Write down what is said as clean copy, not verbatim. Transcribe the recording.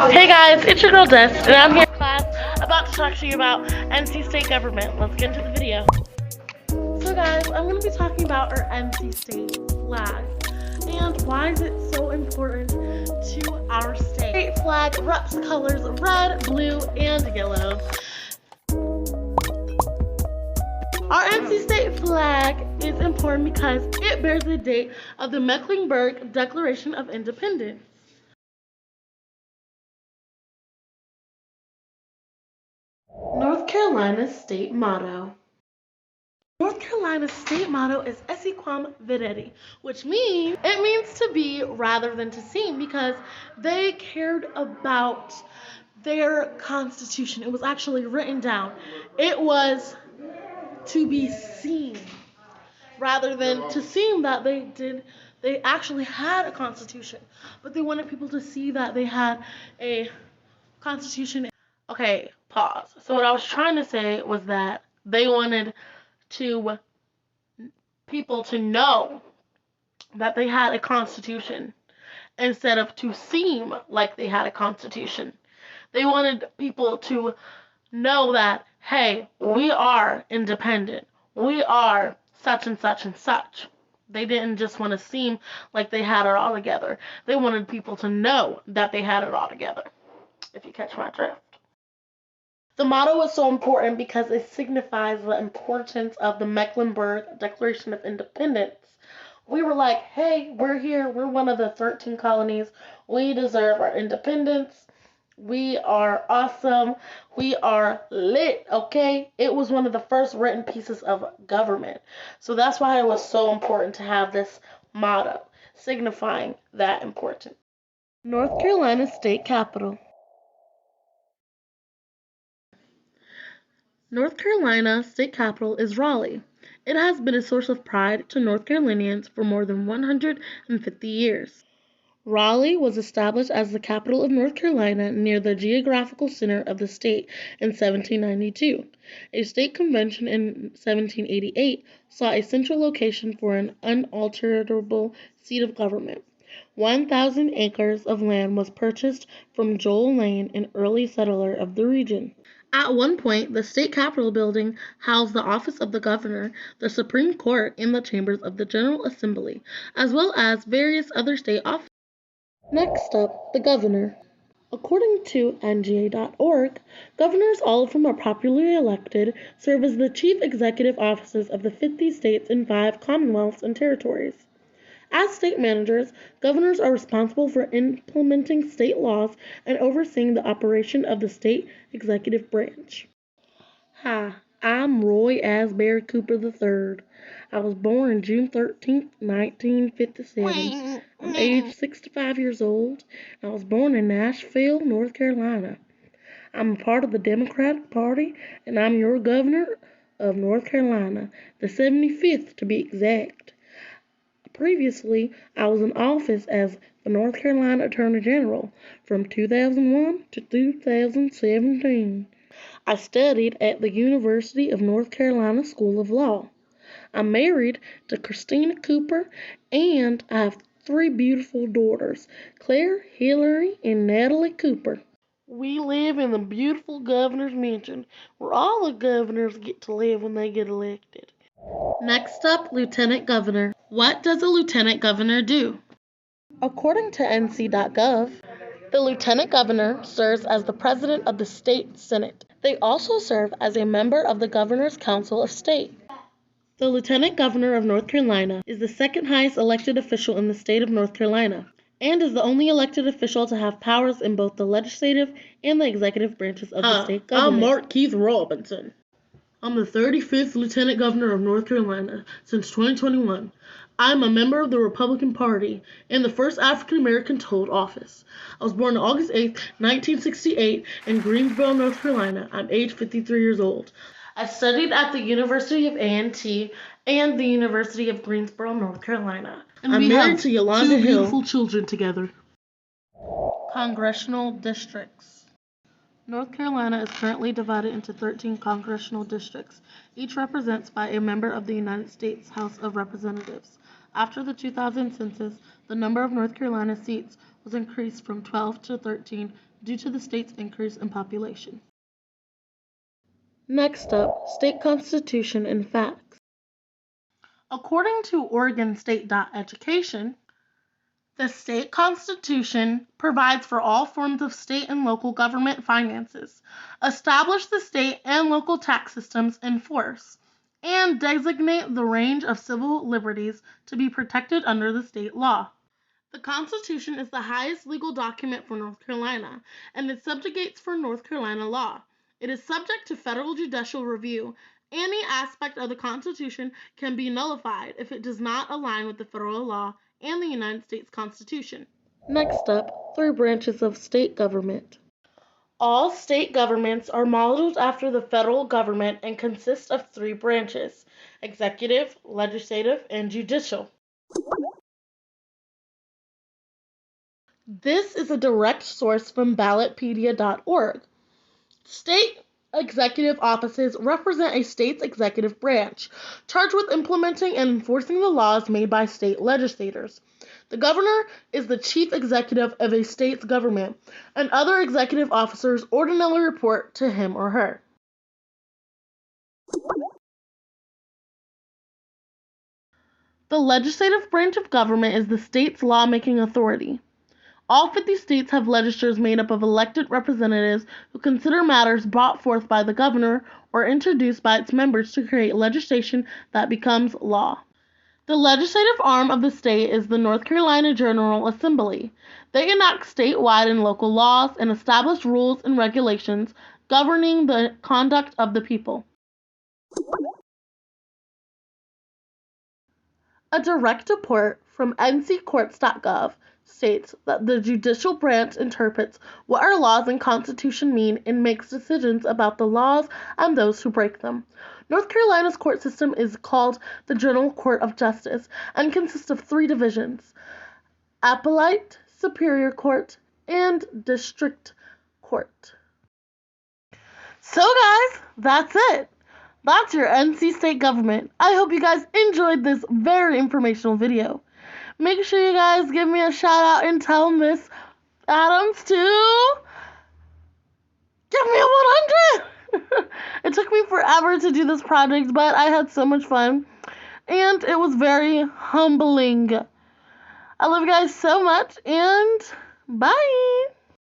Hey guys, it's your girl Des, and I'm here in class about to talk to you about NC State government. Let's get into the video. So guys, I'm going to be talking about our NC State flag and why is it so important to our state. State flag reps colors red, blue, and yellow. Our NC State flag is important because it bears the date of the Mecklenburg Declaration of Independence. North Carolina's state motto. North Carolina's state motto is Esse quam videri, which means it means to be rather than to seem, because they cared about their constitution. It was actually written down. It was to be seen rather than to seem that they actually had a constitution, but they wanted people to see that they had a constitution. Okay, pause. So what I was trying to say was that they wanted to people to know that they had a constitution instead of to seem like they had a constitution. They wanted people to know that, hey, we are independent. We are such and such and such. They didn't just want to seem like they had it all together. They wanted people to know that they had it all together, if you catch my drift. The motto is so important because it signifies the importance of the Mecklenburg Declaration of Independence. We were like, hey, we're here. We're one of the 13 colonies. We deserve our independence. We are awesome. We are lit, okay? It was one of the first written pieces of government. So that's why it was so important to have this motto, signifying that importance. North Carolina State Capitol. North Carolina State Capitol is Raleigh. It has been a source of pride to North Carolinians for more than 150 years. Raleigh was established as the capital of North Carolina near the geographical center of the state in 1792. A state convention in 1788 saw a central location for an unalterable seat of government. 1,000 acres of land was purchased from Joel Lane, an early settler of the region. At one point, the state capitol building housed the office of the governor, the Supreme Court, and the chambers of the General Assembly, as well as various other state offices. Next up, the governor. According to NGA.org, governors, all of whom are popularly elected, serve as the chief executive officers of the 50 states and 5 commonwealths and territories. As state managers, governors are responsible for implementing state laws and overseeing the operation of the state executive branch. Hi, I'm Roy Asbury Cooper III. I was born June 13th, 1957. I'm age 65 years old. I was born in Nashville, North Carolina. I'm a part of the Democratic Party, and I'm your governor of North Carolina, the 75th to be exact. Previously, I was in office as the North Carolina Attorney General from 2001 to 2017. I studied at the University of North Carolina School of Law. I'm married to Christina Cooper, and I have 3 beautiful daughters, Claire, Hillary, and Natalie Cooper. We live in the beautiful governor's mansion, where all the governors get to live when they get elected. Next up, Lieutenant Governor. What does a Lieutenant Governor do? According to NC.gov, the Lieutenant Governor serves as the President of the State Senate. They also serve as a member of the Governor's Council of State. The Lieutenant Governor of North Carolina is the second highest elected official in the state of North Carolina, and is the only elected official to have powers in both the legislative and the executive branches of the state government. I'm Mark Keith Robinson. I'm the 35th Lieutenant Governor of North Carolina since 2021. I'm a member of the Republican Party and the first African American to hold office. I was born on August 8, 1968 in Greensboro, North Carolina. I'm age 53 years old. I studied at the University of A&T and the University of Greensboro, North Carolina. And I'm married to Yolanda Hill. 2 beautiful children together. Congressional districts. North Carolina is currently divided into 13 congressional districts. Each represents by a member of the United States House of Representatives. After the 2000 census, the number of North Carolina seats was increased from 12 to 13 due to the state's increase in population. Next up, state constitution and facts. According to Oregon State.Education, the state constitution provides for all forms of state and local government finances, establish the state and local tax systems in force, and designate the range of civil liberties to be protected under the state law. The Constitution is the highest legal document for North Carolina, and it subjugates for North Carolina law. It is subject to federal judicial review. Any aspect of the Constitution can be nullified if it does not align with the federal law and the United States Constitution. Next up, 3 branches of state government. All state governments are modeled after the federal government and consist of 3 branches: executive, legislative, and judicial. This is a direct source from ballotpedia.org. State executive offices represent a state's executive branch, charged with implementing and enforcing the laws made by state legislators. The governor is the chief executive of a state's government, and other executive officers ordinarily report to him or her. The legislative branch of government is the state's lawmaking authority. All 50 states have legislatures made up of elected representatives who consider matters brought forth by the governor or introduced by its members to create legislation that becomes law. The legislative arm of the state is the North Carolina General Assembly. They enact statewide and local laws and establish rules and regulations governing the conduct of the people. A direct report from nccourts.gov states that the judicial branch interprets what our laws and Constitution mean and makes decisions about the laws and those who break them. North Carolina's court system is called the General Court of Justice and consists of 3 divisions: Appellate, Superior Court, and District Court. So guys, that's it. That's your NC State government. I hope you guys enjoyed this very informational video. Make sure you guys give me a shout out and tell Miss Adams to give me a 100. It took me forever to do this project, but I had so much fun, and it was very humbling. I love you guys so much, and bye.